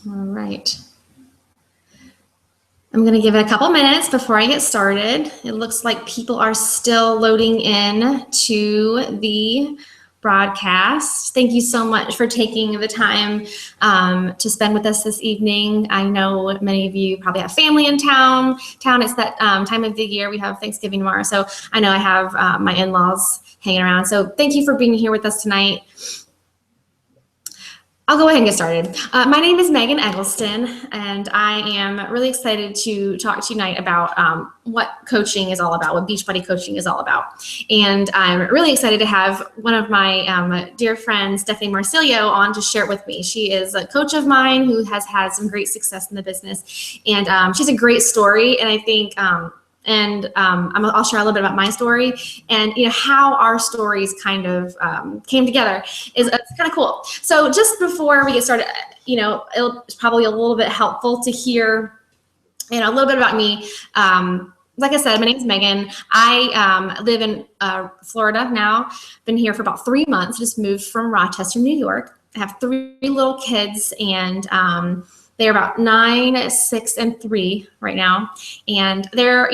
All right. I'm going to give it a couple minutes before I get started. It looks like people are still loading in to the broadcast. Thank you so much for taking the time to spend with us this evening. I know many of you probably have family in town. It's that time of the year. We have Thanksgiving tomorrow. So I know I have my in-laws hanging around. So thank you for being here with us tonight. I'll go ahead and get started. My name is Meghan Eggleston, and I am really excited to talk to you tonight about what coaching is all about, what Beachbody coaching is all about. And I'm really excited to have one of my dear friends, Stephanie Marsiglio, on to share it with me. She is a coach of mine who has had some great success in the business, and she's a great story, and I think I'll share a little bit about my story and how our stories kind of came together. It's kind of cool. So just before we get started, it's probably a little bit helpful to hear a little bit about me. Like I said, my name is Meghan. I live in Florida now. Been here for about 3 months. Just moved from Rochester, New York. I have 3 little kids, and they're about 9, 6, and 3 right now, and they're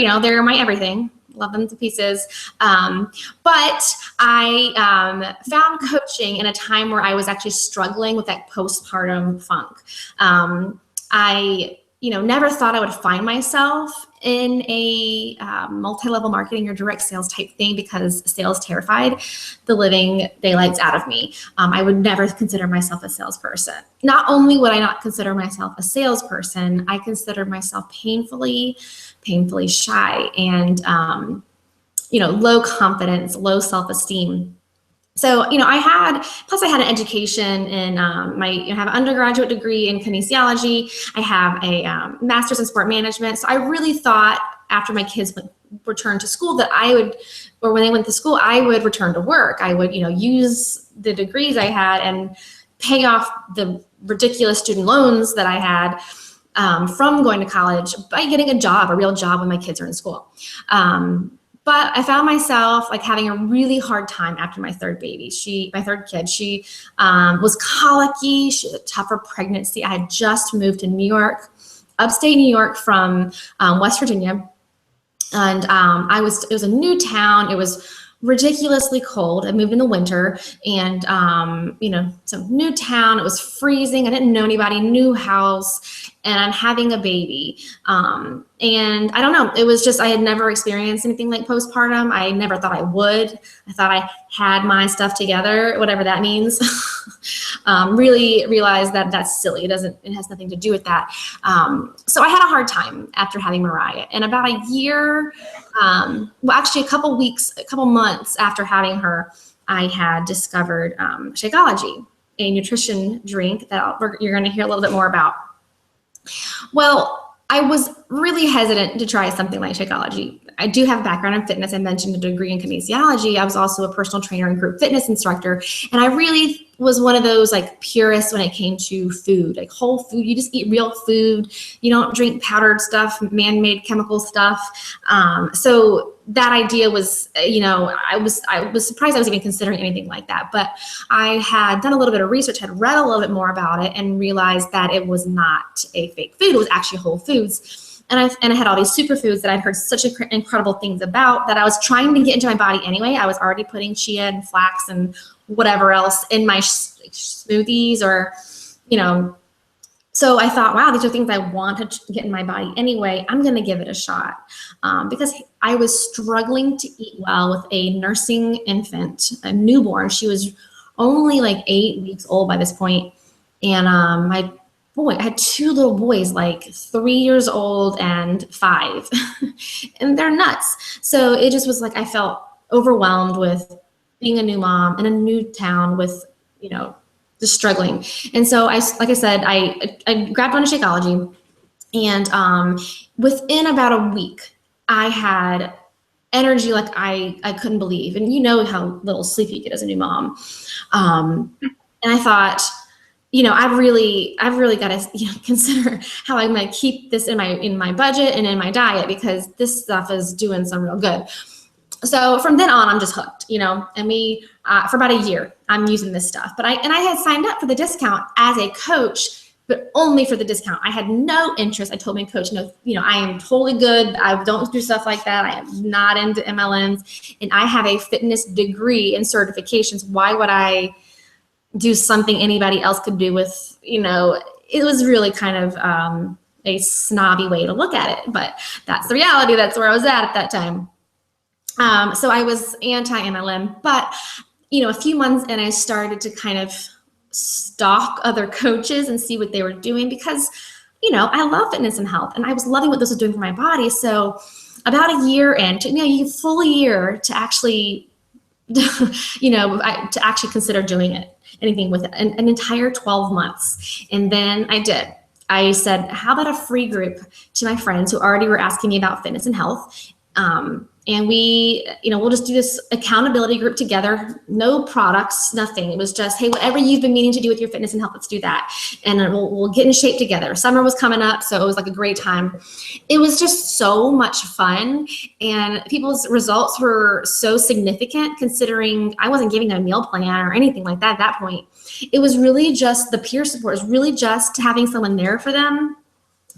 my everything. Love them to pieces. But I found coaching in a time where I was actually struggling with that postpartum funk. I never thought I would find myself in a multi-level marketing or direct sales type thing because sales terrified the living daylights out of me. I would never consider myself a salesperson. Not only would I not consider myself a salesperson, I consider myself painfully shy and low confidence, low self-esteem. So, I had an education in I have an undergraduate degree in kinesiology. I have a master's in sport management. So I really thought after my kids returned to school that when they went to school, I would return to work. I would, use the degrees I had and pay off the ridiculous student loans that I had from going to college by getting a real job when my kids are in school. But I found myself having a really hard time after my third kid. She was colicky. She had a tougher pregnancy. I had just moved to New York, upstate New York from West Virginia. And it was a new town. It was ridiculously cold. I moved in the winter, and so new town. It was freezing. I didn't know anybody, new house, and I'm having a baby. And I don't know, it was just, I had never experienced anything like postpartum. I never thought I would. I thought I had my stuff together, whatever that means. Really realized that that's silly. It has nothing to do with that. So I had a hard time after having Mariah, and about a year, actually a couple months after having her, I had discovered Shakeology, a nutrition drink that you're going to hear a little bit more about. Well, I was really hesitant to try something like Shakeology. I do have a background in fitness. I mentioned a degree in kinesiology. I was also a personal trainer and group fitness instructor. And I really was one of those purists when it came to food, whole food. You just eat real food. You don't drink powdered stuff, man-made chemical stuff. So that idea was, I was surprised I was even considering anything like that. But I had done a little bit of research, had read a little bit more about it, and realized that it was not a fake food. It was actually whole foods. And I had all these superfoods that I'd heard such incredible things about that I was trying to get into my body anyway. I was already putting chia and flax and whatever else in my smoothies so I thought, wow, these are things I want to get in my body anyway. I'm going to give it a shot because I was struggling to eat well with a nursing infant, a newborn. She was only 8 weeks old by this point. And I had 2 little boys, 3 years old and 5, and they're nuts. So it just was I felt overwhelmed with being a new mom in a new town with, just struggling. And so I grabbed onto Shakeology, and within about a week, I had energy I couldn't believe. And you know how little sleep you get as a new mom. And I thought, I've really got to consider how I'm going to keep this in my budget and in my diet, because this stuff is doing some real good. So from then on, I'm just hooked, and for about a year, I'm using this stuff. But I had signed up for the discount as a coach but only for the discount. I had no interest. I told my coach, no, I am totally good. I don't do stuff like that. I am not into MLMs, and I have a fitness degree and certifications. Why would I do something anybody else could do with, it was really kind of a snobby way to look at it, but that's the reality. That's where I was at that time. So I was anti-MLM, but, a few months in, I started to kind of stalk other coaches and see what they were doing because, I love fitness and health, and I was loving what this was doing for my body. So about a year in, a full year to actually, to actually consider doing it, anything with it, an entire 12 months. And then I did. I said, how about a free group to my friends who already were asking me about fitness and health? And we, we'll just do this accountability group together, no products, nothing. It was just, hey, whatever you've been meaning to do with your fitness and health, let's do that. And we'll get in shape together. Summer was coming up, so it was like a great time. It was just so much fun. And people's results were so significant considering I wasn't giving them a meal plan or anything like that at that point. It was really just the peer support. It was really just having someone there for them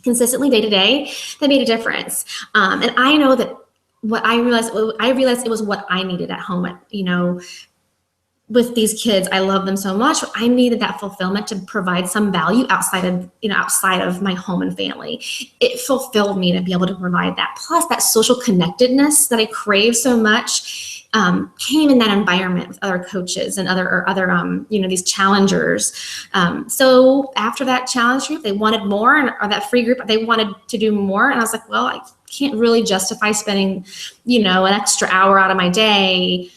consistently day to day that made a difference. And I know that what I realized it was what I needed at home. With these kids, I love them so much. I needed that fulfillment to provide some value outside of my home and family. It fulfilled me to be able to provide that. Plus that social connectedness that I crave so much came in that environment with other coaches and other these challengers. So after that challenge group, they wanted more, or that free group, they wanted to do more. And I was like, well, I can't really justify spending, an extra hour out of my day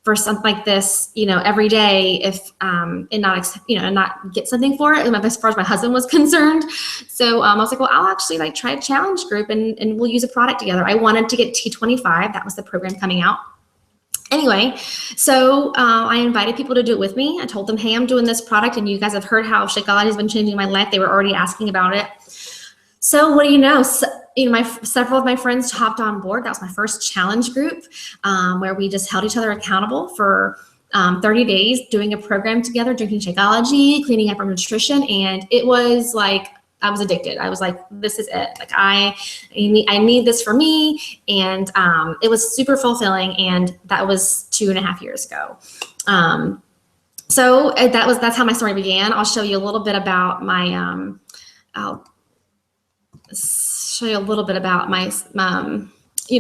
for something like this, every day if, and not get something for it. And as far as my husband was concerned. So I was like, well, I'll actually try a challenge group and we'll use a product together. I wanted to get T25. That was the program coming out. Anyway, so I invited people to do it with me. I told them, hey, I'm doing this product, and you guys have heard how Shakeology has been changing my life. They were already asking about it. So what do you know? So, several of my friends hopped on board. That was my first challenge group where we just held each other accountable for 30 days, doing a program together, drinking Shakeology, cleaning up our nutrition, and it was like, I was addicted. I was like, this is it. Like I need this for me. And it was super fulfilling. And that was 2.5 years ago. So that's how my story began. I'll show you a little bit about my,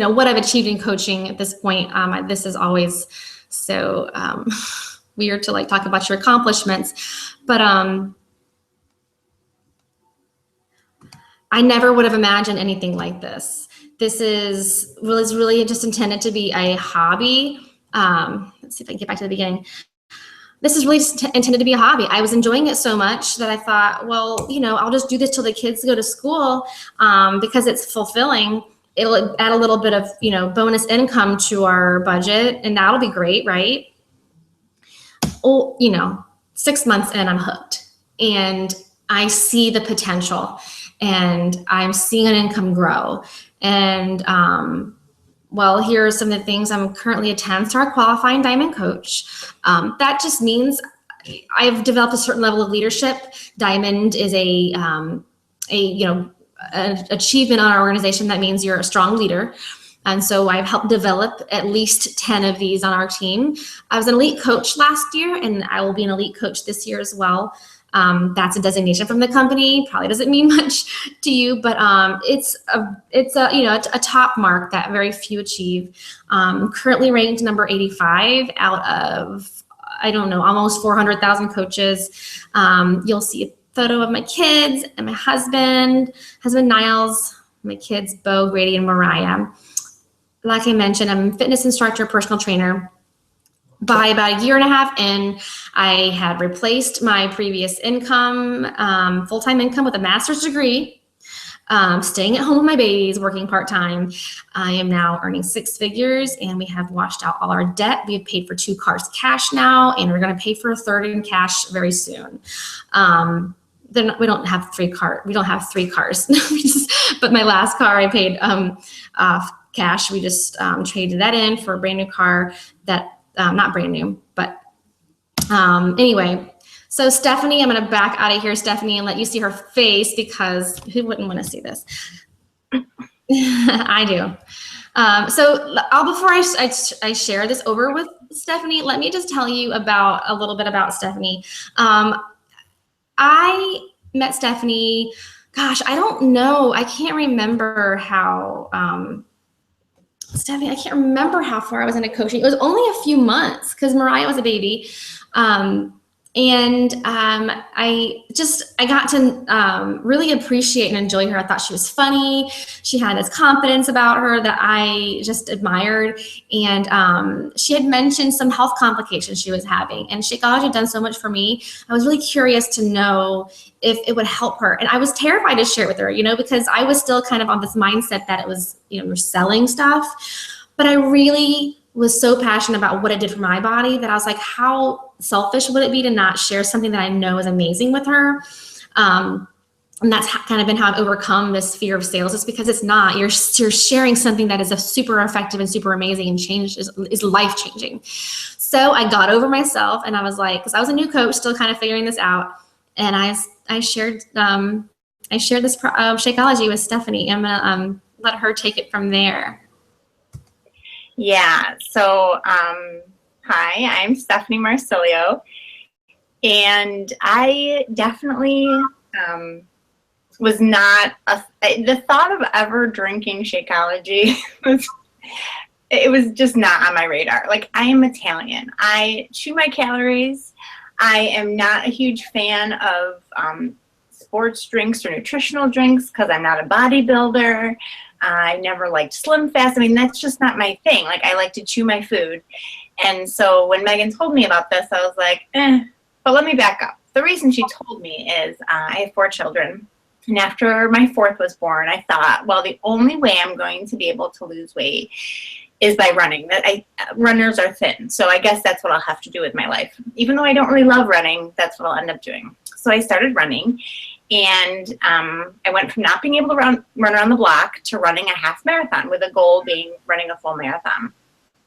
what I've achieved in coaching at this point. This is always so weird to talk about your accomplishments, but I never would have imagined anything like this. This was really just intended to be a hobby. Let's see if I can get back to the beginning. This is really intended to be a hobby. I was enjoying it so much that I thought, well, I'll just do this till the kids go to school because it's fulfilling. It'll add a little bit of, bonus income to our budget, and that'll be great, right? Oh, 6 months in, I'm hooked, and I see the potential, and I'm seeing an income grow. And well, here are some of the things. I'm currently a 10-star qualifying diamond coach. That just means I've developed a certain level of leadership. Diamond is an achievement on our organization. That means you're a strong leader. And so I've helped develop at least 10 of these on our team. I was an elite coach last year, and I will be an elite coach this year as well. That's a designation from the company. Probably doesn't mean much to you, but it's a top mark that very few achieve. Currently ranked number 85 out of, almost 400,000 coaches. You'll see a photo of my kids and my husband Niles, my kids Bo, Grady, and Mariah. Like I mentioned, I'm a fitness instructor, personal trainer. By about 1.5 years in, I had replaced my previous income, full-time income, with a master's degree, staying at home with my babies, working part-time. I am now earning 6 figures, and we have washed out all our debt. We have paid for 2 cars cash now, and we're going to pay for a 3rd in cash very soon. We don't have 3 cars. We don't have 3 cars, but my last car I paid cash. We just traded that in for a brand new car that. Not brand new, but anyway, So Stephanie, I'm going to back out of here, Stephanie, and let you see her face, because who wouldn't want to see this? I do. Before I share this over with Stephanie, let me just tell you a little bit about Stephanie. I met Stephanie, gosh, I don't know. I can't remember how, Stephanie, I can't remember how far I was into coaching. It was only a few months because Mariah was a baby. I got to really appreciate and enjoy her. I thought she was funny. She had this confidence about her that I just admired. And she had mentioned some health complications she was having. And Shakeology had done so much for me. I was really curious to know if it would help her. And I was terrified to share it with her, because I was still kind of on this mindset that it was, we're selling stuff. But I really was so passionate about what it did for my body that I was like, how selfish would it be to not share something that I know is amazing with her? And that's kind of been how I've overcome this fear of sales, is because it's not. You're sharing something that is a super effective and super amazing and is life-changing. So I got over myself, and I was like, because I was a new coach, still kind of figuring this out, and I shared this Shakeology with Stephanie. I'm gonna let her take it from there. Yeah, so hi, I'm Stephanie Marsiglio, and I definitely was not, the thought of ever drinking Shakeology it was just not on my radar. Like, I am Italian. I chew my calories. I am not a huge fan of sports drinks or nutritional drinks because I'm not a bodybuilder. I never liked Slim Fast. I mean, that's just not my thing. Like, I like to chew my food. And so when Megan told me about this, I was like, but let me back up. The reason she told me is I have 4 children. And after my 4th was born, I thought, well, the only way I'm going to be able to lose weight is by running. Runners are thin. So I guess that's what I'll have to do with my life. Even though I don't really love running, that's what I'll end up doing. So I started running. And I went from not being able to run around the block to running a half marathon, with a goal being running a full marathon.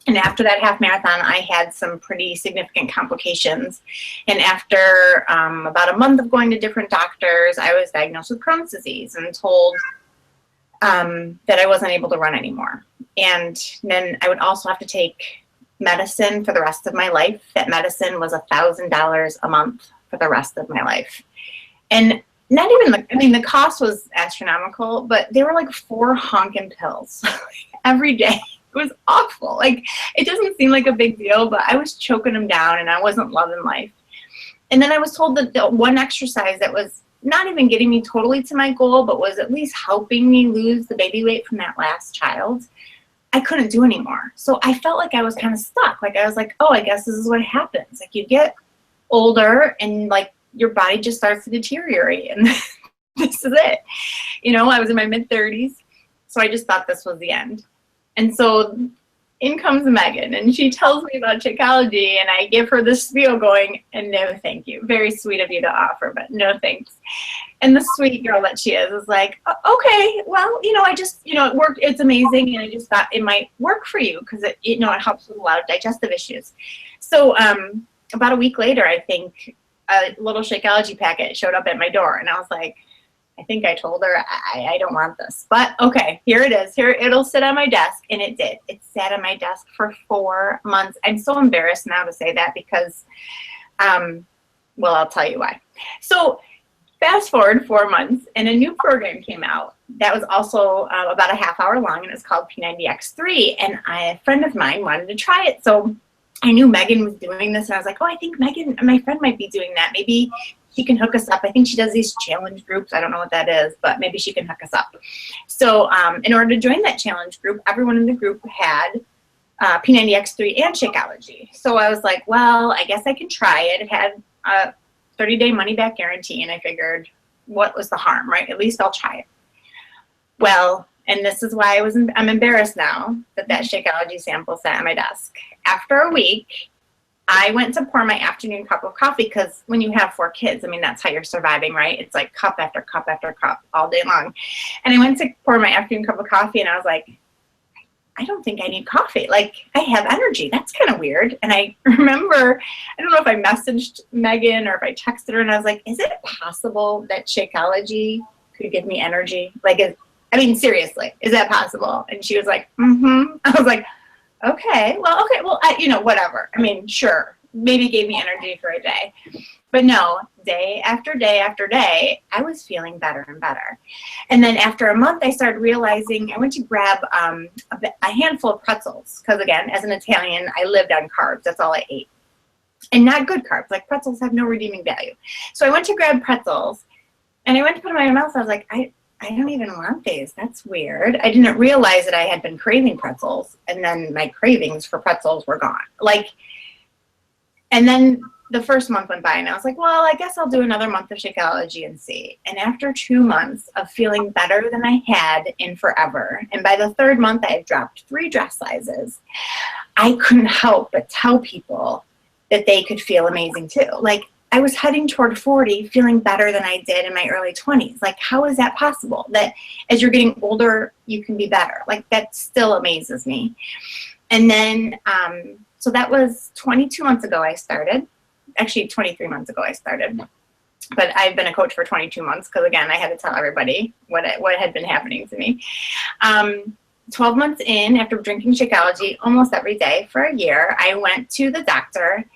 And after that half marathon, I had some pretty significant complications. And after about a month of going to different doctors, I was diagnosed with Crohn's disease and told that I wasn't able to run anymore. And then I would also have to take medicine for the rest of my life. That medicine was $1,000 a month for the rest of my life. And not even the cost was astronomical, but they were like 4 honking pills every day. It was awful. Like, it doesn't seem like a big deal, but I was choking them down and I wasn't loving life. And then I was told that the one exercise that was not even getting me totally to my goal, but was at least helping me lose the baby weight from that last child, I couldn't do anymore. So I felt like I was kind of stuck. Like, I was like, oh, I guess this is what happens. Like, you get older and like your body just starts to deteriorate, and this is it. I was in my mid-30s, so I just thought this was the end. And so in comes Megan, and she tells me about Shakeology, and I give her this spiel going, and no thank you. Very sweet of you to offer, but no thanks. And the sweet girl that she is like, okay, well, I just, it worked. It's amazing, and I just thought it might work for you because it helps with a lot of digestive issues. So about a week later, I think, a little Shakeology packet showed up at my door, and I was like, I think I told her I don't want this, but okay, here it is. Here, it'll sit on my desk, and it did. It sat on my desk for 4 months. I'm so embarrassed now to say that because, well, I'll tell you why. So fast forward 4 months, and a new program came out that was also about a half hour long, and it's called P90X3, and a friend of mine wanted to try it. So I knew Megan was doing this, and I was like, oh, I think Megan, my friend, might be doing that. Maybe she can hook us up. I think she does these challenge groups. I don't know what that is, but maybe she can hook us up. So in order to join that challenge group, everyone in the group had P90X3 and Shakeology. So I was like, well, I guess I can try it. It had a 30-day money-back guarantee, and I figured, what was the harm, right? At least I'll try it. Well, and this is why I'm embarrassed now that Shakeology sample sat on my desk. After a week, I went to pour my afternoon cup of coffee, because when you have 4 kids, I mean, that's how you're surviving, right? It's like cup after cup after cup all day long. And I went to pour my afternoon cup of coffee, and I was like, I don't think I need coffee. Like, I have energy. That's kind of weird. And I remember, I don't know if I messaged Megan or if I texted her, and I was like, is it possible that Shakeology could give me energy? Like, I mean, seriously, is that possible? And she was like, mm-hmm. I was like, okay, well, whatever. I mean, sure, maybe it gave me energy for a day. But no, day after day after day, I was feeling better and better. And then after a month, I started realizing I went to grab a handful of pretzels. Because again, as an Italian, I lived on carbs. That's all I ate. And not good carbs. Like, pretzels have no redeeming value. So I went to grab pretzels, and I went to put them in my mouth. I was like, I don't even want these. That's weird. I didn't realize that I had been craving pretzels. And then my cravings for pretzels were gone. And then the first month went by, and I was like, well, I guess I'll do another month of Shakeology and see. And after 2 months of feeling better than I had in forever, and by the third month I had dropped 3 dress sizes, I couldn't help but tell people that they could feel amazing too. Like, I was heading toward 40, feeling better than I did in my early 20s. Like, how is that possible? That as you're getting older, you can be better. Like, that still amazes me. And then, so that was 22 months ago I started. Actually, 23 months ago I started. But I've been a coach for 22 months because, again, I had to tell everybody what had been happening to me. 12 months in, after drinking Shakeology almost every day for a year, I went to the doctor,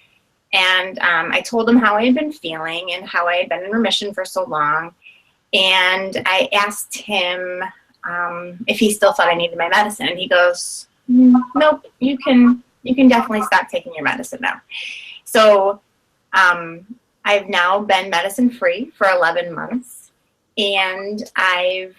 and I told him how I had been feeling and how I had been in remission for so long. And I asked him if he still thought I needed my medicine. And he goes, nope, you can definitely stop taking your medicine now. So I've now been medicine-free for 11 months, and I've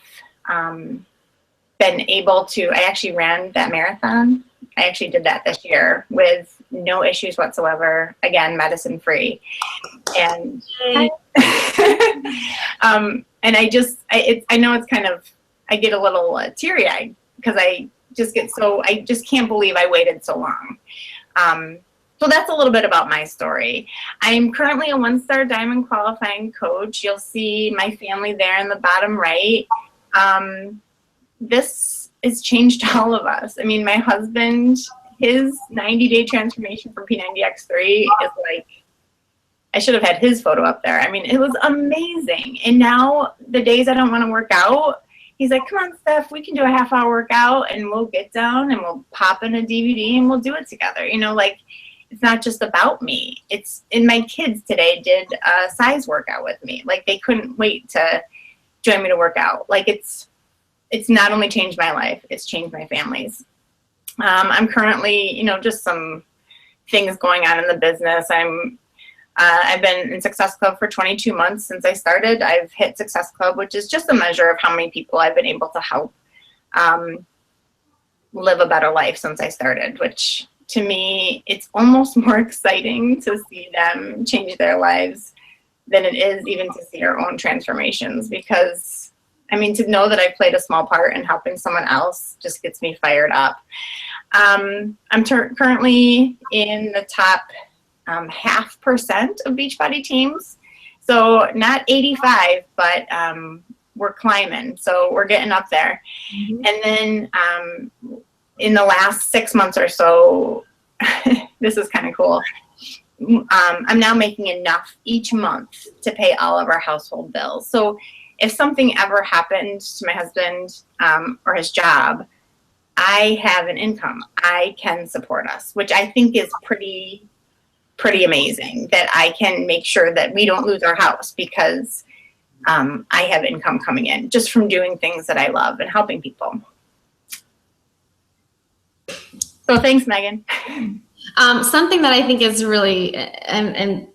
been able to, I actually ran that marathon. I actually did that this year with no issues whatsoever. Again, medicine-free. And and I know it's kind of, I get a little teary-eyed because I just can't believe I waited so long. So that's a little bit about my story. I'm currently a 1-star diamond qualifying coach. You'll see my family there in the bottom right. This has changed all of us. I mean, my husband, his 90-day transformation from P90X3 is like, I should have had his photo up there. I mean, it was amazing. And now the days I don't want to work out, he's like, come on, Steph, we can do a half-hour workout, and we'll get down and we'll pop in a DVD and we'll do it together. You know, like, it's not just about me. And my kids today did a size workout with me. Like, they couldn't wait to join me to work out. Like, it's not only changed my life, it's changed my family's. I'm currently, just some things going on in the business. I've been in Success Club for 22 months since I started. I've hit Success Club, which is just a measure of how many people I've been able to help live a better life since I started, which to me, it's almost more exciting to see them change their lives than it is even to see our own transformations. Because, I mean, to know that I played a small part in helping someone else just gets me fired up. I'm currently in the top 0.5% of Beachbody teams. So not 85, but we're climbing. So we're getting up there. Mm-hmm. And then in the last 6 months or so, this is kind of cool. I'm now making enough each month to pay all of our household bills. So if something ever happened to my husband or his job, I have an income. I can support us, which I think is pretty amazing, that I can make sure that we don't lose our house because I have income coming in just from doing things that I love and helping people. So thanks, Megan. Something that I think is really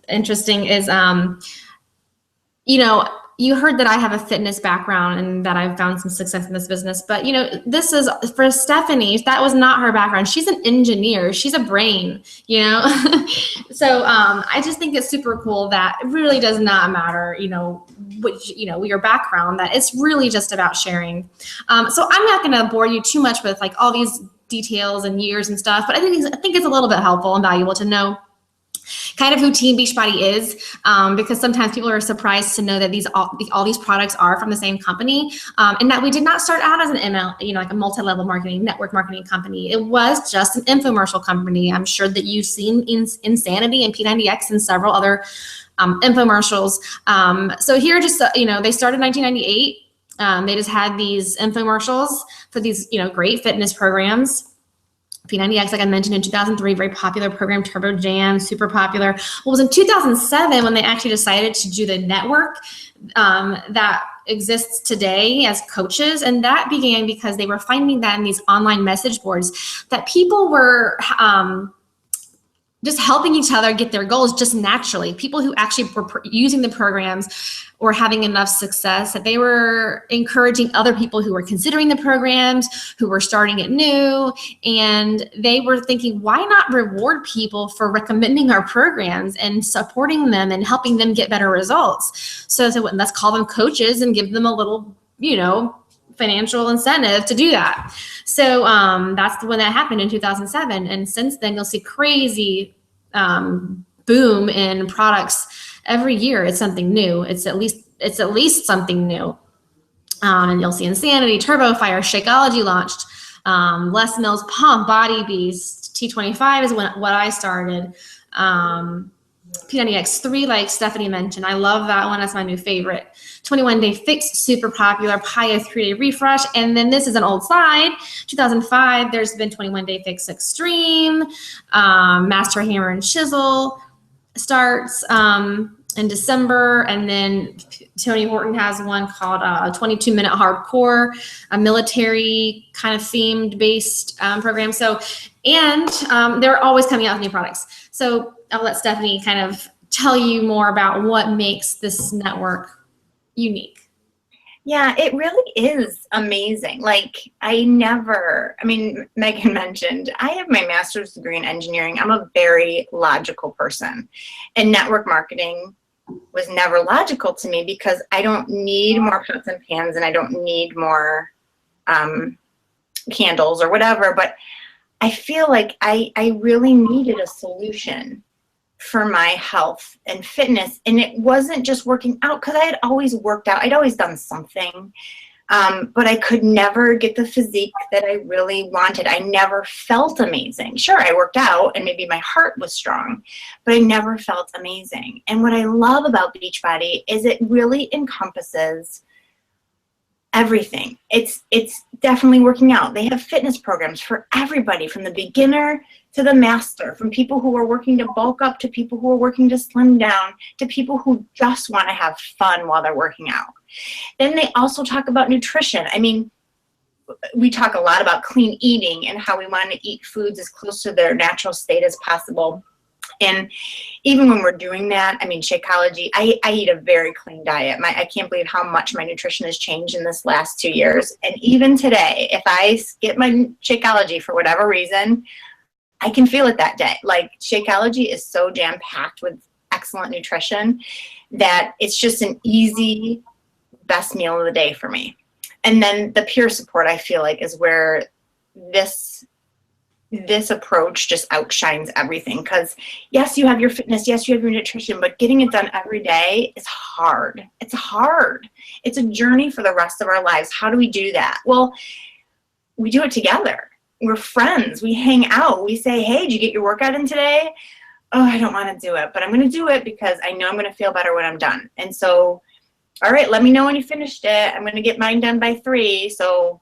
interesting is, you heard that I have a fitness background and that I've found some success in this business, but this is for Stephanie. That was not her background. She's an engineer. She's a brain, So I just think it's super cool that it really does not matter, your background, that it's really just about sharing. So I'm not going to bore you too much with like all these details and years and stuff, but I think it's a little bit helpful and valuable to know. kind of who Team Beachbody is, because sometimes people are surprised to know that all these products are from the same company, and that we did not start out as an ML, like a multi-level marketing, network marketing company. It was just an infomercial company. I'm sure that you've seen Insanity and P90X and several other infomercials. So here, just they started in 1998. They just had these infomercials for these great fitness programs. P90X, like I mentioned, in 2003, very popular program. Turbo Jam, super popular. Well, it was in 2007 when they actually decided to do the network that exists today as coaches. And that began because they were finding that in these online message boards that people were just helping each other get their goals just naturally. People who actually were using the programs were having enough success that they were encouraging other people who were considering the programs, who were starting it new, and they were thinking, why not reward people for recommending our programs and supporting them and helping them get better results? So let's call them coaches and give them a little, financial incentive to do that. So that's when that happened in 2007. And since then, you'll see crazy boom in products every year. It's something new. It's at least something new. And you'll see Insanity, Turbo Fire, Shakeology launched, Les Mills Pump, Body Beast, T25 is what I started. P90X3, like Stephanie mentioned. I love that one. That's my new favorite. 21 Day Fix, super popular. Paya 3-Day Refresh. And then this is an old slide. 2005, there's been 21 Day Fix Extreme. Master Hammer and Chisel starts in December. And then Tony Horton has one called 22-Minute Hardcore, a military kind of themed based program. So, and they're always coming out with new products. So I'll let Stephanie kind of tell you more about what makes this network unique. Yeah, it really is amazing. Like Meghan mentioned, I have my master's degree in engineering. I'm a very logical person, and network marketing was never logical to me because I don't need more pots and pans and I don't need more candles or whatever, but I feel like I really needed a solution for my health and fitness. And it wasn't just working out, because I had always worked out. I'd always done something, but I could never get the physique that I really wanted. I never felt amazing. Sure, I worked out and maybe my heart was strong, but I never felt amazing. And what I love about Beachbody is it really encompasses everything. It's definitely working out. They have fitness programs for everybody, from the beginner to the master, from people who are working to bulk up to people who are working to slim down to people who just want to have fun while they're working out. Then they also talk about nutrition. I mean, we talk a lot about clean eating and how we want to eat foods as close to their natural state as possible. And even when we're doing that, I mean, Shakeology, I eat a very clean diet. I can't believe how much my nutrition has changed in this last 2 years. And even today, if I skip my Shakeology for whatever reason, I can feel it that day. Like, Shakeology is so jam-packed with excellent nutrition that it's just an easy, best meal of the day for me. And then the peer support, I feel like, is where this approach just outshines everything. Because yes, you have your fitness, yes, you have your nutrition, but getting it done every day is hard. It's hard. It's a journey for the rest of our lives. How do we do that? Well, we do it together. We're friends. We hang out. We say, hey, did you get your workout in today? Oh, I don't want to do it, but I'm going to do it because I know I'm going to feel better when I'm done. And so, all right, let me know when you finished it. I'm going to get mine done by 3. So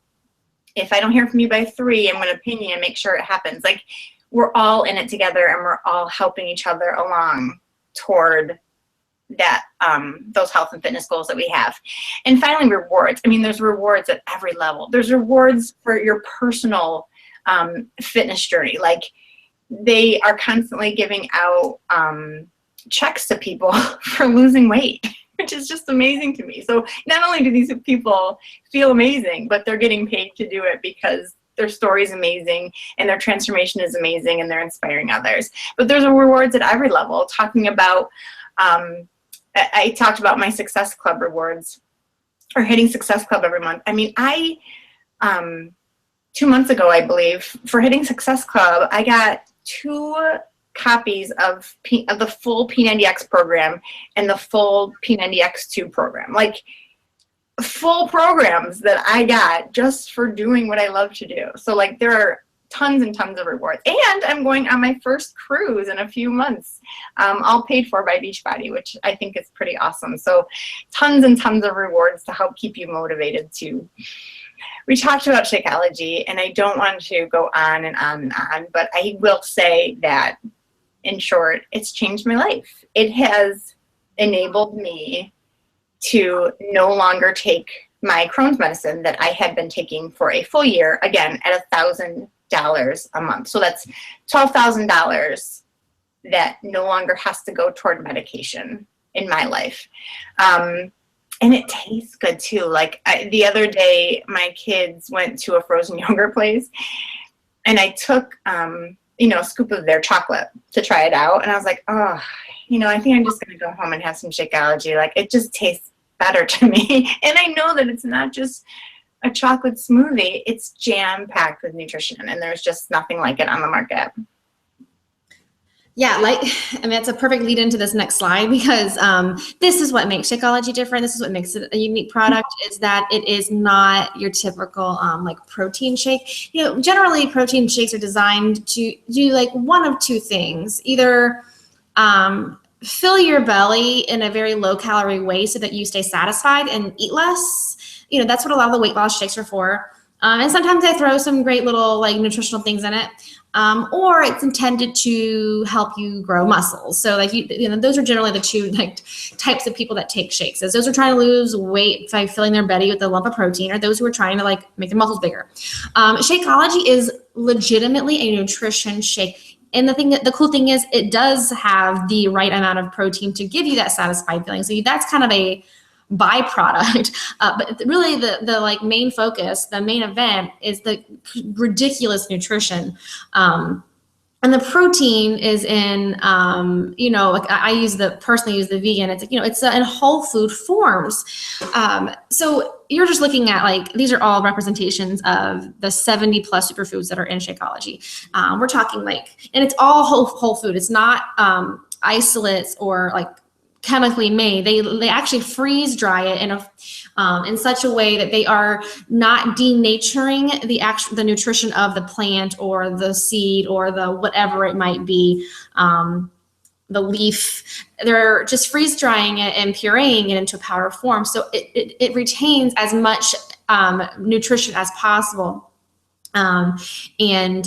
if I don't hear from you by 3, I'm going to ping you and make sure it happens. Like, we're all in it together and we're all helping each other along toward that, those health and fitness goals that we have. And finally, rewards. I mean, there's rewards at every level. There's rewards for your personal fitness journey. Like, they are constantly giving out checks to people for losing weight, which is just amazing to me. So not only do these people feel amazing, but they're getting paid to do it because their story is amazing and their transformation is amazing and they're inspiring others. But there's rewards at every level. Talking about, I talked about my Success Club rewards, or hitting Success Club every month. I mean, 2 months ago, I believe, for hitting Success Club, I got 2 copies of the full P90X program and the full P90X2 program. Like, full programs that I got just for doing what I love to do. So like, there are tons and tons of rewards. And I'm going on my first cruise in a few months, all paid for by Beachbody, which I think is pretty awesome. So tons and tons of rewards to help keep you motivated too. We talked about Shakeology, and I don't want to go on and on and on, but I will say that, in short, it's changed my life. It has enabled me to no longer take my Crohn's medicine that I had been taking for a full year, again, at $1,000 a month. So that's $12,000 that no longer has to go toward medication in my life. And it tastes good too. Like, the other day, my kids went to a frozen yogurt place, and I took, you know, a scoop of their chocolate to try it out. And I was like, oh, you know, I think I'm just going to go home and have some Shakeology. Like, it just tastes better to me. And I know that it's not just a chocolate smoothie. It's jam-packed with nutrition, and there's just nothing like it on the market. Yeah, I mean, that's a perfect lead into this next slide, because this is what makes Shakeology different. This is what makes it a unique product, is that it is not your typical like protein shake. You know, generally protein shakes are designed to do like one of two things: either fill your belly in a very low calorie way so that you stay satisfied and eat less. You know, that's what a lot of the weight loss shakes are for. And sometimes I throw some great little like nutritional things in it. Or it's intended to help you grow muscles. So like, you know, those are generally the two like types of people that take shakes. As those who are trying to lose weight by filling their belly with a lump of protein, or those who are trying to like make their muscles bigger. Shakeology is legitimately a nutrition shake. And the cool thing is, it does have the right amount of protein to give you that satisfied feeling. So that's kind of a byproduct, but really the like main focus, the main event, is the ridiculous nutrition. And the protein is in, you know, like I personally use the vegan. It's, you know, it's in whole food forms. So you're just looking at like, these are all representations of the 70 plus superfoods that are in Shakeology. We're talking like, and it's all whole food. It's not isolates or like chemically made. They actually freeze dry it in such a way that they are not denaturing the nutrition of the plant or the seed or the whatever it might be, the leaf. They're just freeze drying it and pureeing it into powder form, so it retains as much nutrition as possible. I mean,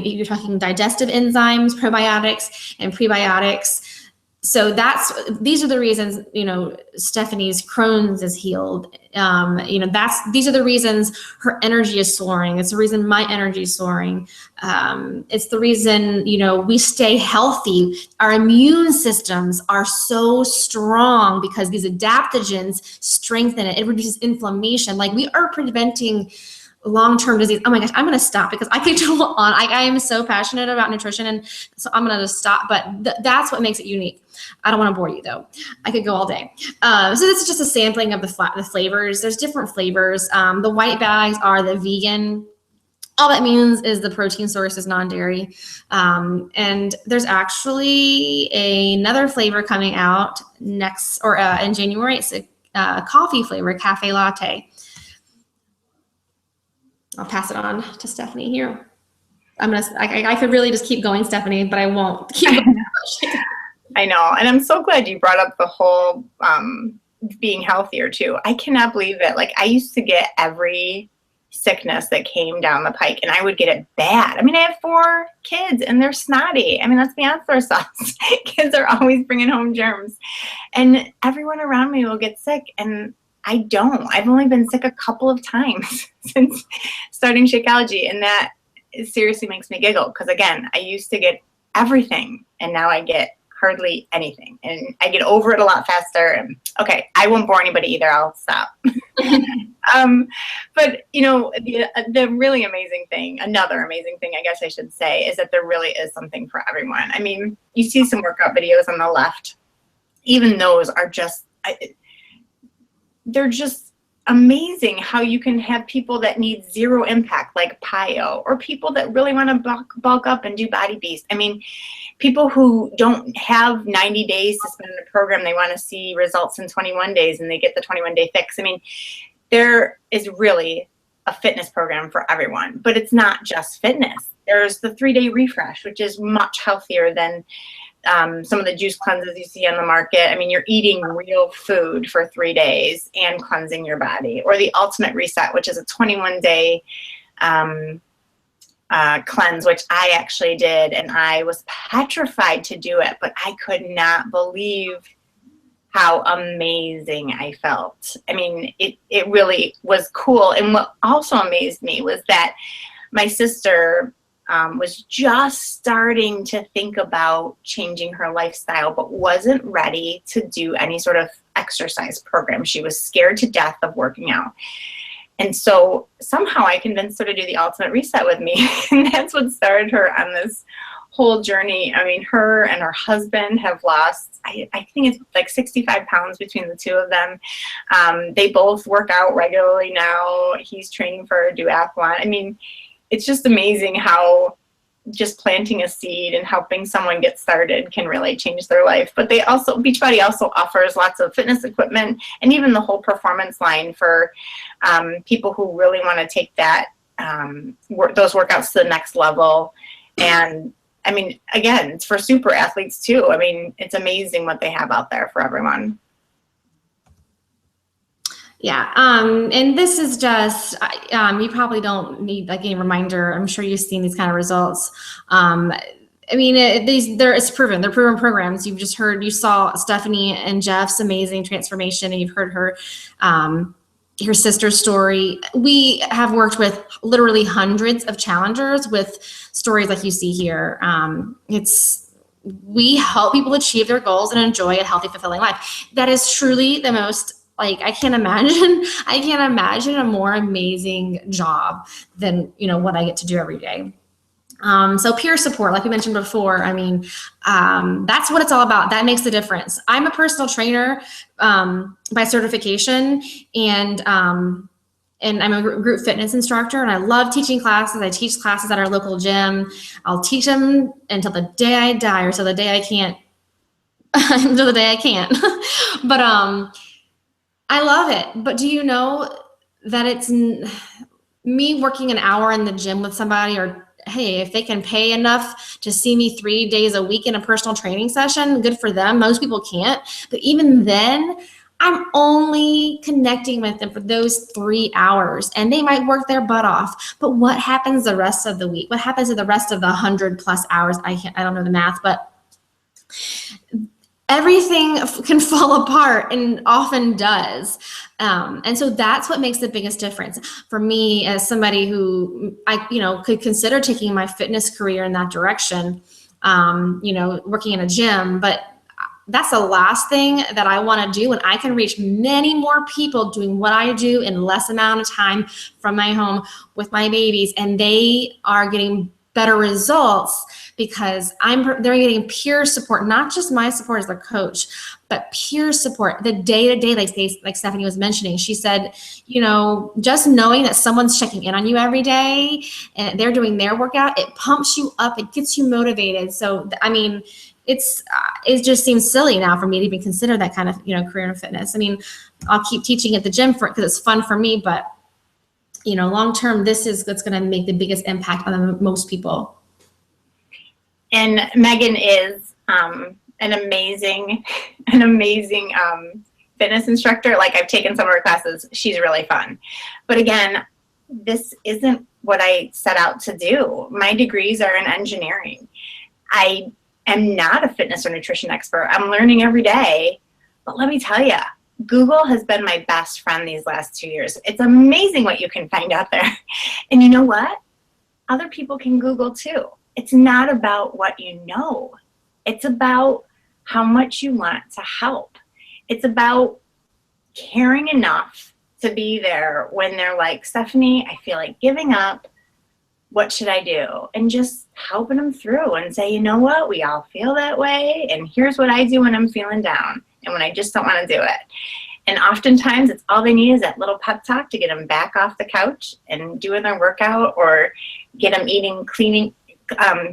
you're talking digestive enzymes, probiotics, and prebiotics. So these are the reasons, you know, Stephanie's Crohn's is healed. You know, these are the reasons her energy is soaring. It's the reason my energy is soaring. It's the reason, you know, we stay healthy. Our immune systems are so strong because these adaptogens strengthen it. It reduces inflammation. Like, we are preventing long-term disease. Oh my gosh, I'm going to stop because I could go on. I am so passionate about nutrition, and so I'm going to just stop, but that's what makes it unique. I don't want to bore you though. I could go all day. So this is just a sampling of the flavors. There's different flavors. The white bags are the vegan. All that means is the protein source is non-dairy. And there's actually another flavor coming out in January. It's a coffee flavor, cafe latte. I'll pass it on to Stephanie here. I could really just keep going, Stephanie, but I won't keep going. I know. And I'm so glad you brought up the whole being healthier too. I cannot believe it. Like, I used to get every sickness that came down the pike, and I would get it bad. I mean, I have 4 kids and they're snotty. I mean, let's be honest with ourselves. Kids are always bringing home germs, and everyone around me will get sick, and I don't. I've only been sick a couple of times since starting Shakeology, and that seriously makes me giggle, because again, I used to get everything, and now I get hardly anything, and I get over it a lot faster. And okay, I won't bore anybody either. I'll stop. But you know, the really amazing thing, another amazing thing, I guess I should say, is that there really is something for everyone. I mean, you see some workout videos on the left. Even those are just, they're just amazing how you can have people that need zero impact, like PIO, or people that really want to bulk up and do Body Beast. I mean, people who don't have 90 days to spend in a program, they want to see results in 21 days and they get the 21-day fix. I mean, there is really a fitness program for everyone, but it's not just fitness. There's the 3-day refresh, which is much healthier than some of the juice cleanses you see on the market. I mean, you're eating real food for 3 days and cleansing your body. Or the ultimate reset, which is a 21-day cleanse, which I actually did, and I was petrified to do it, but I could not believe how amazing I felt. I mean, it really was cool. And what also amazed me was that my sister was just starting to think about changing her lifestyle, but wasn't ready to do any sort of exercise program. She was scared to death of working out. And so somehow I convinced her to do the ultimate reset with me. And that's what started her on this whole journey. I mean, her and her husband have lost, I think it's like 65 pounds between the two of them. They both work out regularly now. He's training for a duathlon. I mean, it's just amazing how just planting a seed and helping someone get started can really change their life. But they also, Beachbody also offers lots of fitness equipment and even the whole performance line for people who really want to take that those workouts to the next level. And I mean, again, it's for super athletes too. I mean, it's amazing what they have out there for everyone. Yeah, and this is just, you probably don't need like a reminder. I'm sure you've seen these kind of results. I mean, it's proven. They're proven programs. You've just heard, you saw Stephanie and Jeff's amazing transformation, and you've heard her sister's story. We have worked with literally hundreds of challengers with stories like you see here. We help people achieve their goals and enjoy a healthy, fulfilling life. That is truly the most, like, I can't imagine a more amazing job than, what I get to do every day. So peer support, like we mentioned before, I mean, that's what it's all about. That makes the difference. I'm a personal trainer by certification, and I'm a group fitness instructor, and I love teaching classes. I teach classes at our local gym. I'll teach them until the day I die, or till the day I can't, until the day I can't. But I love it. But do you know that it's me working an hour in the gym with somebody, or hey, if they can pay enough to see me 3 days a week in a personal training session, good for them. Most people can't. But even then, I'm only connecting with them for those 3 hours, and they might work their butt off. But what happens the rest of the week? What happens to the rest of the 100+ hours? I don't know the math, but everything can fall apart, and often does. And so that's what makes the biggest difference for me as somebody who could consider taking my fitness career in that direction, working in a gym. But that's the last thing that I want to do, when I can reach many more people doing what I do in less amount of time from my home with my babies, and they are getting better results because they're getting peer support, not just my support as their coach, but peer support, the day-to-day, like Stephanie was mentioning. She said, just knowing that someone's checking in on you every day and they're doing their workout, it pumps you up, it gets you motivated. So, I mean, it just seems silly now for me to even consider that kind of, career in fitness. I mean, I'll keep teaching at the gym because it's fun for me, but long-term, this is what's going to make the biggest impact on most people. And Meghan is an amazing fitness instructor. Like, I've taken some of her classes. She's really fun. But again, this isn't what I set out to do. My degrees are in engineering. I am not a fitness or nutrition expert. I'm learning every day. But let me tell you, Google has been my best friend these last 2 years. It's amazing what you can find out there. And you know what? Other people can Google too. It's not about what you know. It's about how much you want to help. It's about caring enough to be there when they're like, Stephanie, I feel like giving up. What should I do? And just helping them through and say, you know what? We all feel that way. And here's what I do when I'm feeling down and when I just don't want to do it. And oftentimes it's all they need is that little pep talk to get them back off the couch and doing their workout, or get them eating, cleaning,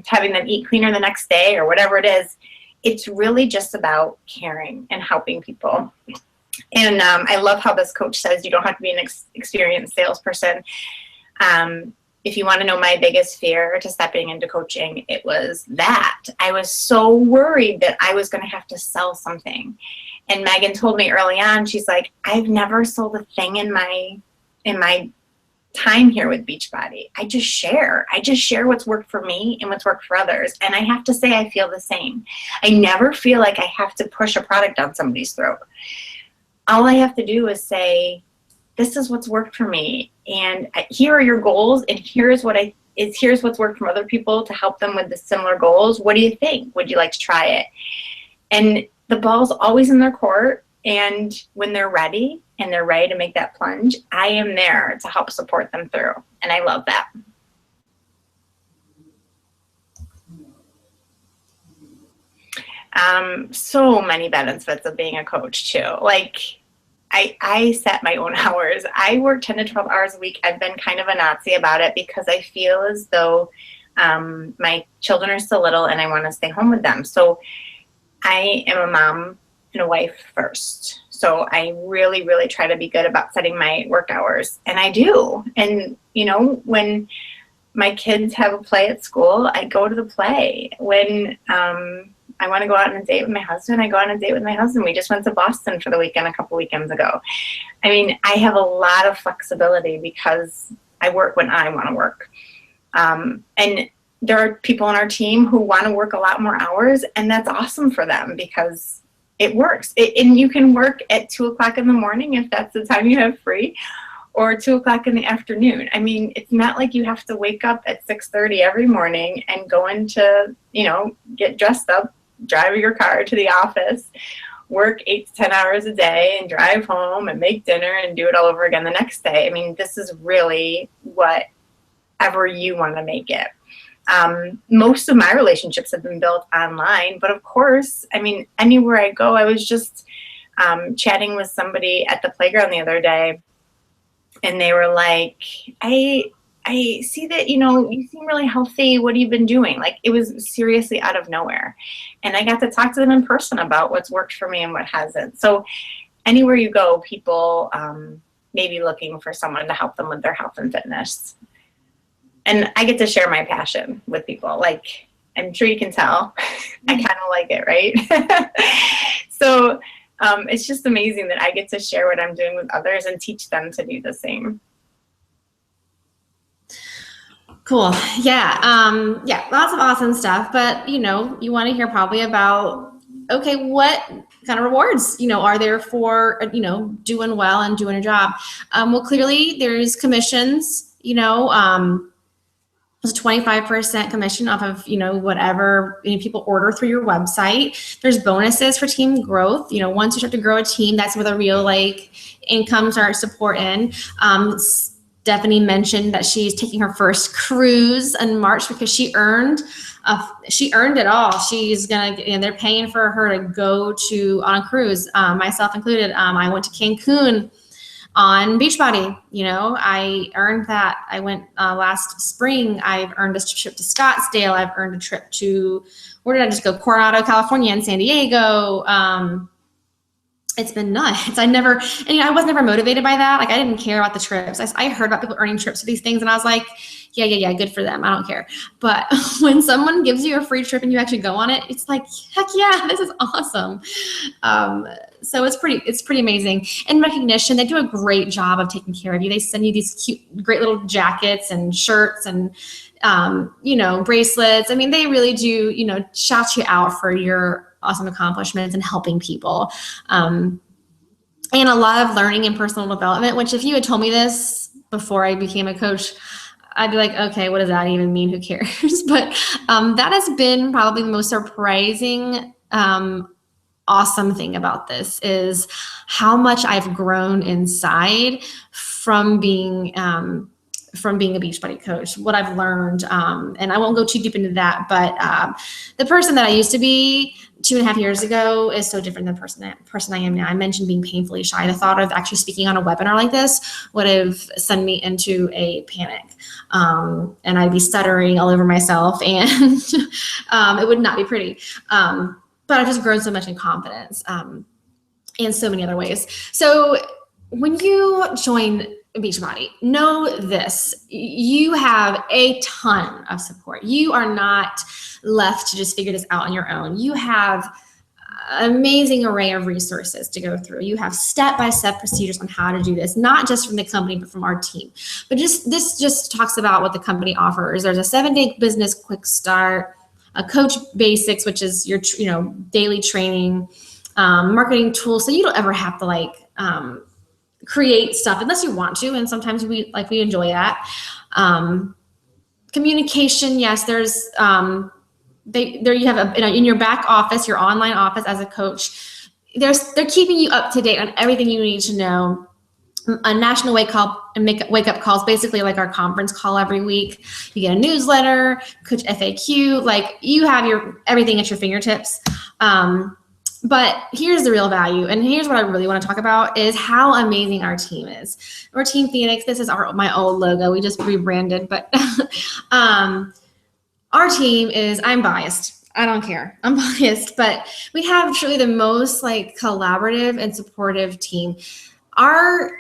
having them eat cleaner the next day, or whatever it is. It's really just about caring and helping people. And I love how this coach says you don't have to be an experienced salesperson. If you want to know my biggest fear to stepping into coaching, it was that. I was so worried that I was going to have to sell something. And Megan told me early on, she's like, I've never sold a thing in my time here with Beachbody. I just share what's worked for me and what's worked for others. And I have to say, I feel the same. I never feel like I have to push a product down somebody's throat. All I have to do is say, this is what's worked for me, and here are your goals, and here's what's worked from other people to help them with the similar goals. What do you think? Would you like to try it? And the ball's always in their court, and when they're ready to make that plunge, I am there to help support them through, and I love that. So many benefits of being a coach too. Like, I set my own hours. I work 10 to 12 hours a week. I've been kind of a Nazi about it because I feel as though my children are still little and I want to stay home with them. So I am a mom and a wife first. So I really, really try to be good about setting my work hours. And I do. And, you know, when my kids have a play at school, I go to the play. When I want to go out on a date with my husband, I go on a date with my husband. We just went to Boston for the weekend a couple weekends ago. I mean, I have a lot of flexibility because I work when I want to work. And there are people on our team who want to work a lot more hours, and that's awesome for them because it works. And you can work at 2 o'clock in the morning if that's the time you have free, or 2 o'clock in the afternoon. I mean, it's not like you have to wake up at 6:30 every morning and go into, you know, get dressed up, drive your car to the office, work 8 to 10 hours a day, and drive home and make dinner and do it all over again the next day. I mean, this is really whatever you want to make it. Most of my relationships have been built online, but of course, I mean, anywhere I go, I was just chatting with somebody at the playground the other day, and they were like, I see that, you know, you seem really healthy. What have you been doing? Like, it was seriously out of nowhere. And I got to talk to them in person about what's worked for me and what hasn't. So anywhere you go, people may be looking for someone to help them with their health and fitness. And I get to share my passion with people. Like, I'm sure you can tell. I kind of like it, right? So it's just amazing that I get to share what I'm doing with others and teach them to do the same. Cool. Yeah. Yeah. Lots of awesome stuff. But, you know, you want to hear probably about, okay, what kind of rewards, you know, are there for, you know, doing well and doing a job? Well, clearly there's commissions, you know, there's a 25% commission off of, you know, whatever people order through your website. There's bonuses for team growth. You know, once you start to grow a team, that's where the real like income starts to pour in. Stephanie mentioned that she's taking her first cruise in March because she earned it all. She's gonna, you know, they're paying for her to go on a cruise, myself included. I went to Cancun on Beachbody. You know, I earned that. I went last spring. I've earned a trip to Scottsdale. I've earned a trip to, where did I just go? Coronado, California, and San Diego. It's been nuts. I was never motivated by that. Like, I didn't care about the trips. I heard about people earning trips to these things, and I was like, yeah, good for them. I don't care. But when someone gives you a free trip and you actually go on it, it's like, heck yeah, this is awesome. So it's pretty amazing. And recognition, they do a great job of taking care of you. They send you these cute, great little jackets and shirts and, you know, bracelets. I mean, they really do, you know, shout you out for your awesome accomplishments and helping people. And a lot of learning and personal development, which if you had told me this before I became a coach, I'd be like, okay, what does that even mean? Who cares? But that has been probably the most surprising, awesome thing about this is how much I've grown inside from being from being a Beachbody coach, what I've learned. And I won't go too deep into that, but the person that I used to be 2.5 years ago is so different than the person I am now. I mentioned being painfully shy. The thought of actually speaking on a webinar like this would have sent me into a panic. And I'd be stuttering all over myself, and it would not be pretty. But I've just grown so much in confidence in so many other ways. So when you join Beachbody, know this: you have a ton of support. You are not left to just figure this out on your own. You have an amazing array of resources to go through. You have step-by-step procedures on how to do this, not just from the company, but from our team. But this just talks about what the company offers. There's a 7-day business quick start, a coach basics, which is your daily training, marketing tools, so you don't ever have to create stuff unless you want to, and sometimes we enjoy that. Communication, yes, there's there you have in your back office, your online office as a coach, they're keeping you up to date on everything you need to know. A national wake up calls, basically like our conference call every week. You get a newsletter, coach FAQ, you have everything at your fingertips. But here's the real value, and here's what I really want to talk about, is how amazing our team is. We're Team Phoenix. This is my old logo. We just rebranded, but our team is, I'm biased. I don't care. I'm biased, but we have truly the most collaborative and supportive team. Our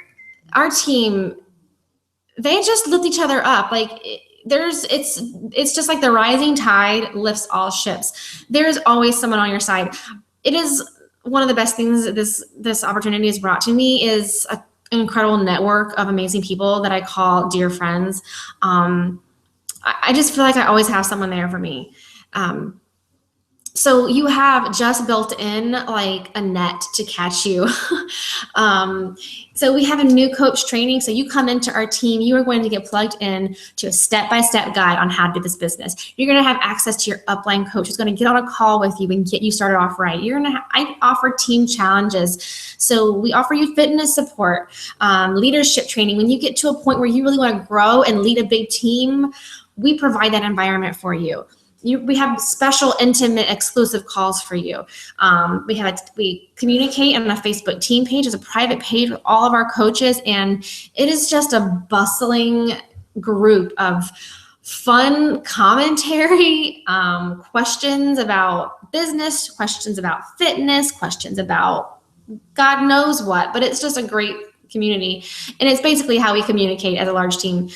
team, they just lift each other up. It's just like the rising tide lifts all ships. There's always someone on your side. It is one of the best things that this opportunity has brought to me, is an incredible network of amazing people that I call dear friends. I just feel like I always have someone there for me. So you have just built in a net to catch you. So we have a new coach training. So you come into our team, you are going to get plugged in to a step-by-step guide on how to do this business. You're going to have access to your upline coach who's going to get on a call with you and get you started off right. I offer team challenges. So we offer you fitness support, leadership training. When you get to a point where you really want to grow and lead a big team, we provide that environment for you. We have special, intimate, exclusive calls for you. We communicate on a Facebook team page. It's a private page with all of our coaches, and it is just a bustling group of fun commentary, questions about business, questions about fitness, questions about God knows what. But it's just a great community, and it's basically how we communicate as a large team.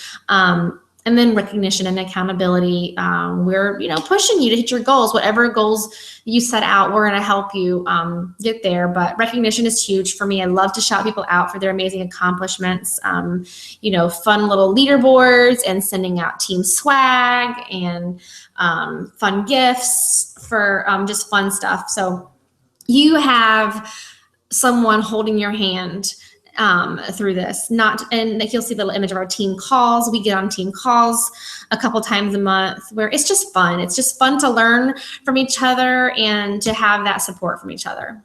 And then recognition and accountability. We're pushing you to hit your goals, whatever goals you set out. We're going to help you get there. But recognition is huge for me. I love to shout people out for their amazing accomplishments. Fun little leaderboards and sending out team swag and fun gifts for just fun stuff. So you have someone holding your hand through this. And you'll see the image of our team calls. We get on team calls a couple times a month where it's just fun. It's just fun to learn from each other and to have that support from each other.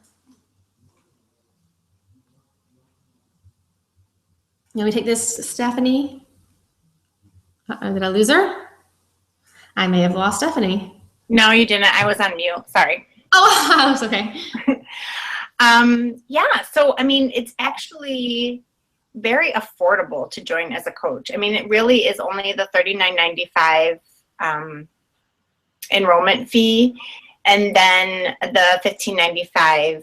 Now we take this, Stephanie. Did I lose her? I may have lost Stephanie. No, you didn't. I was on mute. Sorry. Oh, that's okay. So, it's actually very affordable to join as a coach. It really is only the $39.95 enrollment fee, and then the $15.95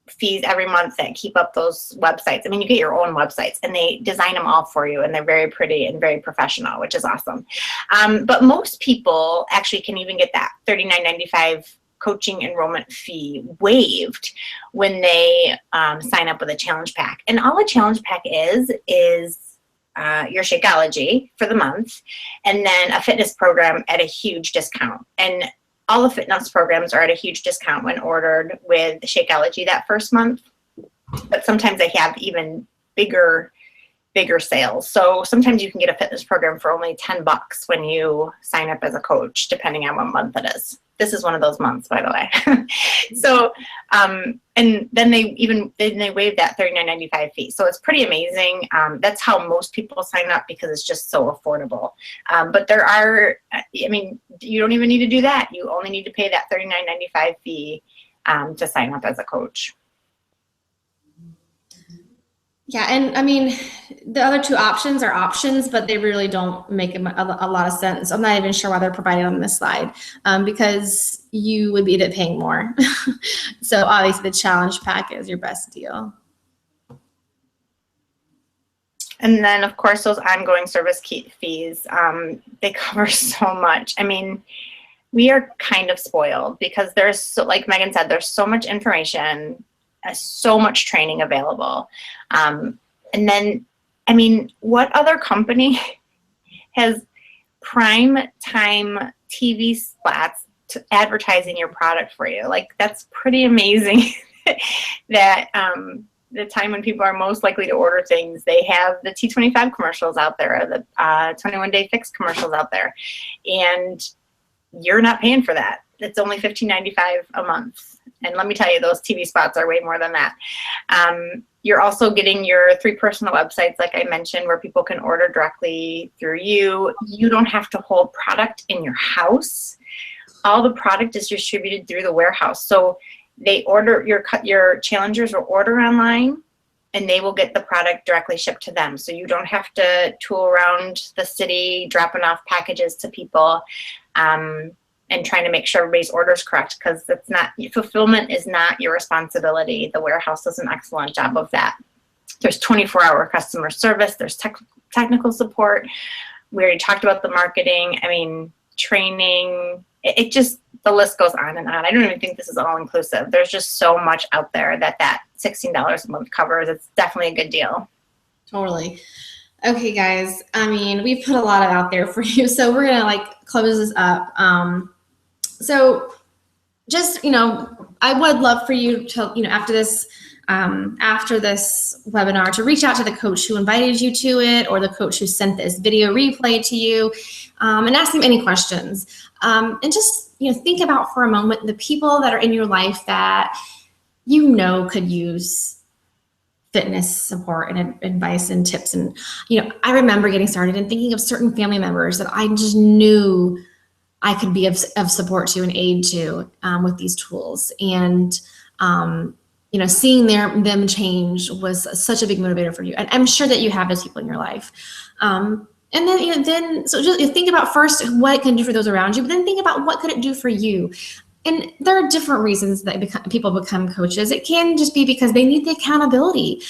fees every month that keep up those websites. You get your own websites, and they design them all for you, and they're very pretty and very professional, which is awesome. But most people actually can even get that $39.95 coaching enrollment fee waived when they sign up with a challenge pack. And all a challenge pack is your Shakeology for the month, and then a fitness program at a huge discount. And all the fitness programs are at a huge discount when ordered with Shakeology that first month. But sometimes they have even bigger bigger sales. So sometimes you can get a fitness program for only $10 when you sign up as a coach, depending on what month it is. This is one of those months, by the way. So, and then they waive that $39.95 fee. So it's pretty amazing. That's how most people sign up because it's just so affordable. But there are, I mean, you don't even need to do that. You only need to pay that $39.95 fee to sign up as a coach. Yeah, and I mean, the other two options are options, but they really don't make a lot of sense. I'm not even sure why they're provided on this slide, because you would be paying more. So obviously the challenge pack is your best deal. And then, of course, those ongoing service fees, they cover so much. I mean, we are kind of spoiled because there's, so, like Megan said, there's so much information, so much training available. And then, I mean, what other company has prime time TV spots to advertising your product for you? Like, that's pretty amazing that the time when people are most likely to order things, they have the T25 commercials out there, the 21-day fix commercials out there, and you're not paying for that. It's only $15.95 a month. And let me tell you, those TV spots are way more than that. You're also getting your 3 personal websites, like I mentioned, where people can order directly through you. You don't have to hold product in your house. All the product is distributed through the warehouse. So they order, your challengers will order online, and they will get the product directly shipped to them. So you don't have to tool around the city, dropping off packages to people. And trying to make sure everybody's order is correct, because it's not, fulfillment is not your responsibility. The warehouse does an excellent job of that. There's 24-hour customer service. There's technical support. We already talked about the marketing. I mean, training. It just, the list goes on and on. I don't even think this is all inclusive. There's just so much out there that $16 a month covers. It's definitely a good deal. Totally. Okay, guys. I mean, we've put a lot out there for you, so we're gonna close this up. So just, I would love for you to, after this webinar, to reach out to the coach who invited you to it, or the coach who sent this video replay to you, and ask them any questions. And just, think about for a moment the people that are in your life that could use fitness support and advice and tips. And, I remember getting started and thinking of certain family members that I just knew I could be of support to and aid to with these tools. And, seeing them change was such a big motivator for you. And I'm sure that you have those people in your life. And then, so just think about first what it can do for those around you, but then think about what could it do for you. And there are different reasons that people become coaches. It can just be because they need the accountability.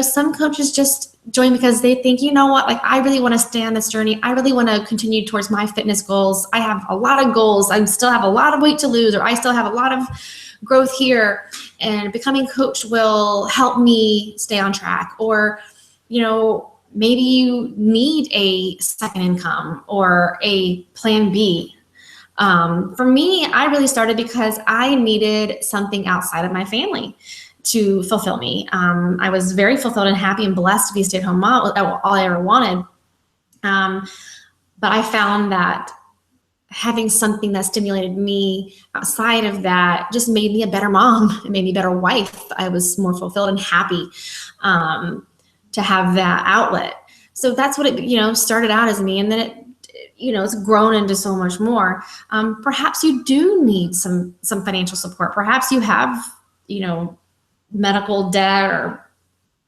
Some coaches just join because they think, I really want to stay on this journey. I really want to continue towards my fitness goals. I have a lot of goals. I still have a lot of weight to lose, or I still have a lot of growth here, and becoming coach will help me stay on track. Or, maybe you need a second income or a plan B. For me, I really started because I needed something outside of my family to fulfill me. I was very fulfilled and happy and blessed to be a stay-at-home mom, all I ever wanted. But I found that having something that stimulated me outside of that just made me a better mom. It made me a better wife. I was more fulfilled and happy to have that outlet. So that's what it, started out as me. And then it, it's grown into so much more. Perhaps you do need some financial support. Perhaps you have, medical debt or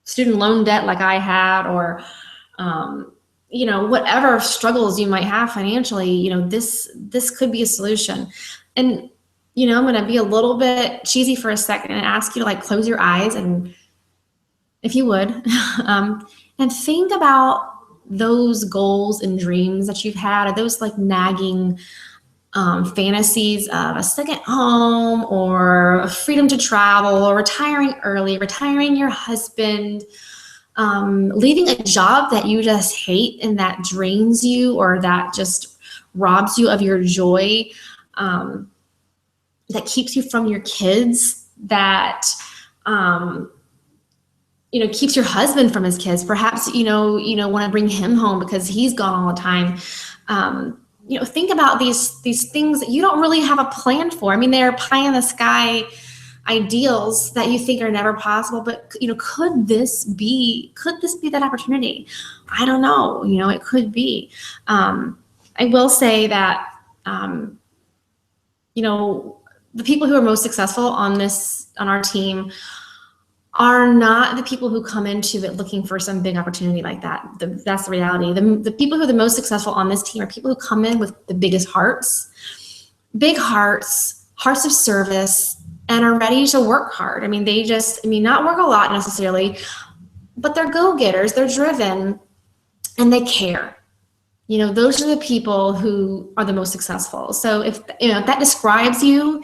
student loan debt like I had, or, whatever struggles you might have financially, this could be a solution. And, I'm going to be a little bit cheesy for a second and ask you to close your eyes, and if you would, and think about those goals and dreams that you've had, or those nagging fantasies of a second home, or freedom to travel, or retiring early, retiring your husband, leaving a job that you just hate and that drains you, or that just robs you of your joy, that keeps you from your kids, that keeps your husband from his kids. Perhaps, want to bring him home because he's gone all the time. Think about these things that you don't really have a plan for. I mean, they're pie in the sky ideals that you think are never possible, but could this be that opportunity? I don't know. It could be. I will say that the people who are most successful on our team are not the people who come into it looking for some big opportunity like that. That's the reality. The people who are the most successful on this team are people who come in with the biggest hearts, big hearts of service, and are ready to work hard. I mean, not work a lot necessarily, but they're go-getters, they're driven, and they care. Those are the people who are the most successful. So if that describes you,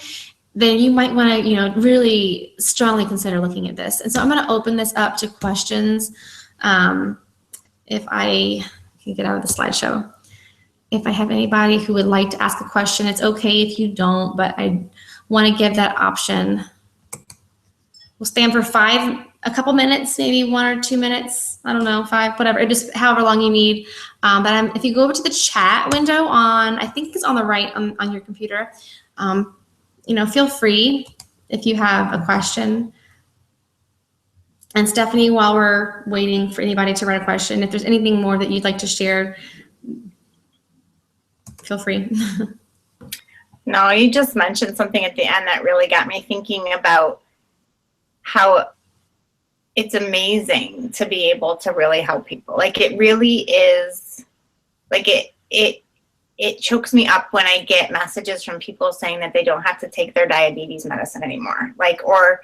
then you might want to, really strongly consider looking at this. And so I'm going to open this up to questions. If I can get out of the slideshow. If I have anybody who would like to ask a question, it's okay if you don't, but I want to give that option. We'll stand for a couple minutes, maybe 1 or 2 minutes. I don't know, 5, whatever, just however long you need. But if you go over to the chat window I think it's on the right on your computer, feel free if you have a question. And Stephanie, while we're waiting for anybody to write a question, if there's anything more that you'd like to share, feel free. No, you just mentioned something at the end that really got me thinking about how it's amazing to be able to really help people. Like, it really is, like, it chokes me up when I get messages from people saying that they don't have to take their diabetes medicine anymore. Like, or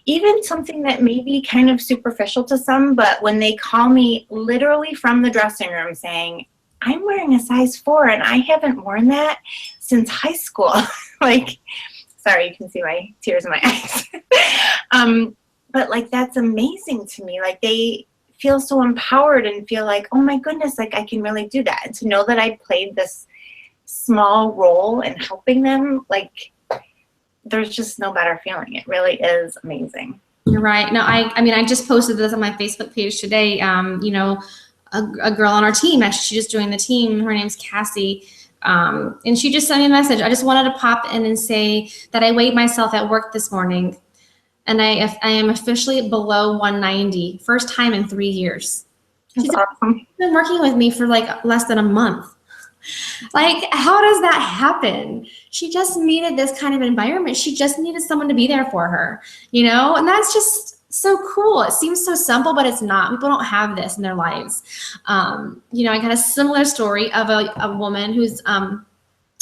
even something that may be kind of superficial to some, but when they call me literally from the dressing room saying, I'm wearing a size 4 and I haven't worn that since high school. Like, sorry, you can see my tears in my eyes. But like, that's amazing to me. Like, they feel so empowered and feel like, oh my goodness, like I can really do that. And to know that I played this small role in helping them, like, there's just no better feeling. It really is amazing. You're right. No, I just posted this on my Facebook page today. A girl on our team, actually, she just joined the team. Her name's Cassie. And she just sent me a message. I just wanted to pop in and say that I weighed myself at work this morning, and I am officially below 190, first time in 3 years. That's awesome. She's been working with me for like less than a month. Like, how does that happen? She just needed this kind of environment. She just needed someone to be there for her, and that's just so cool. It seems so simple, but it's not. People don't have this in their lives. I got a similar story of a woman who's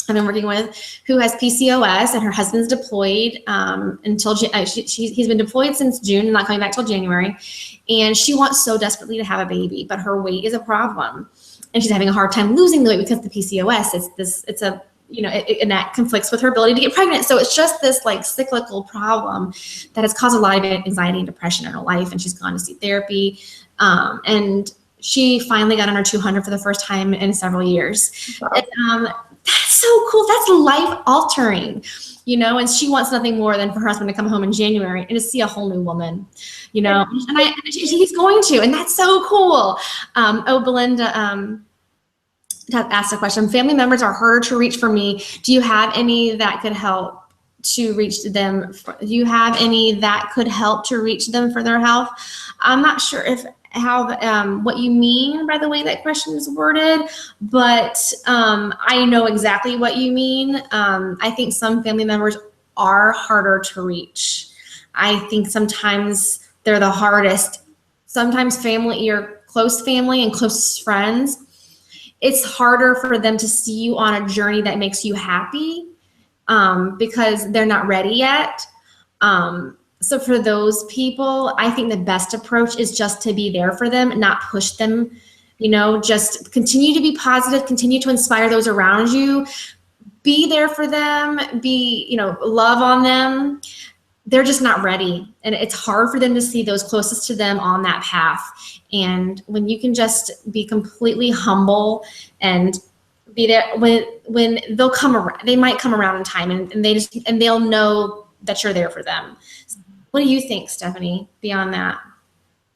I've been working with, who has PCOS, and her husband's deployed until he's been deployed since June and not coming back till January. And she wants so desperately to have a baby, but her weight is a problem, and she's having a hard time losing the weight because of the PCOS. And that conflicts with her ability to get pregnant. So it's just this like cyclical problem that has caused a lot of anxiety and depression in her life. And she's gone to see therapy. And she finally got under 200 for the first time in several years. Wow. And, that's so cool. That's life altering, and she wants nothing more than for her husband to come home in January and to see a whole new woman, and he's going to, and that's so cool. Belinda, asked a question. Family members are harder to reach for me. Do you have any that could help to reach them? Do you have any that could help to reach them for their health? I'm not sure what you mean by the way that question is worded, but I know exactly what you mean. I think some family members are harder to reach. I think sometimes they're the hardest. Sometimes your close family and close friends, it's harder for them to see you on a journey that makes you happy because they're not ready yet. So for those people, I think the best approach is just to be there for them, not push them, just continue to be positive, continue to inspire those around you, be there for them, love on them. They're just not ready. And it's hard for them to see those closest to them on that path. And when you can just be completely humble and be there when they'll come around, they might come around in time and they'll know that you're there for them. What do you think, Stephanie, beyond that?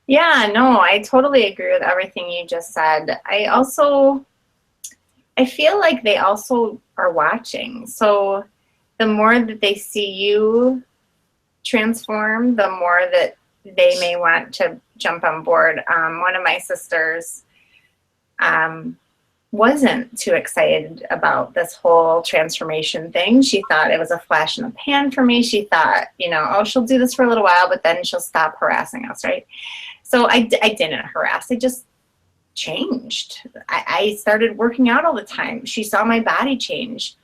Yeah, no, I totally agree with everything you just said. I feel like they also are watching. So the more that they see you transform, the more that they may want to jump on board. One of my sisters wasn't too excited about this whole transformation thing. She thought it was a flash in the pan for me. She thought, oh, she'll do this for a little while, but then she'll stop harassing us, right? So I didn't harass. I just changed. I started working out all the time. She saw my body change,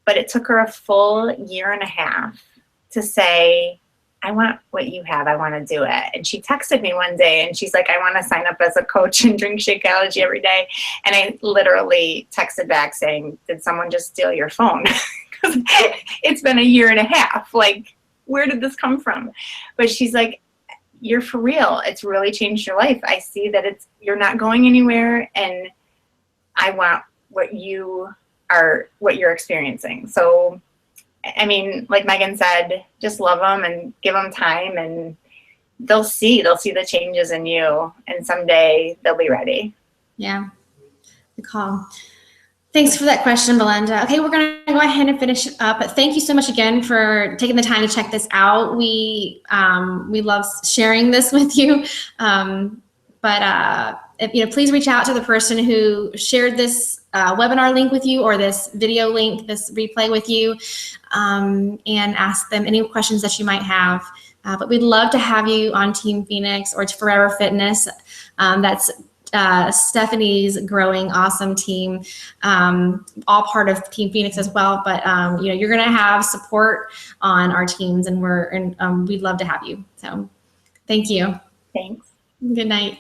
but it took her a full year and a half to say, I want what you have. I want to do it. And she texted me one day and she's like, I want to sign up as a coach and drink Shakeology every day. And I literally texted back saying, did someone just steal your phone? Because it's been a year and a half. Like, where did this come from? But she's like, you're for real. It's really changed your life. I see that you're not going anywhere, and I want what you're experiencing. So, I mean, like Meghan said, just love them and give them time, and they'll see the changes in you, and someday they'll be ready. Yeah, good call. Thanks for that question, Belinda. Okay, we're going to go ahead and finish it up. But thank you so much again for taking the time to check this out. We love sharing this with you. Please reach out to the person who shared this webinar link with you, or this video link, this replay with you, and ask them any questions that you might have. But we'd love to have you on Team Phoenix or to Forever Fitness. That's Stephanie's growing awesome team, all part of Team Phoenix as well. But you're going to have support on our teams, and we'd love to have you. So, thank you. Thanks. Good night.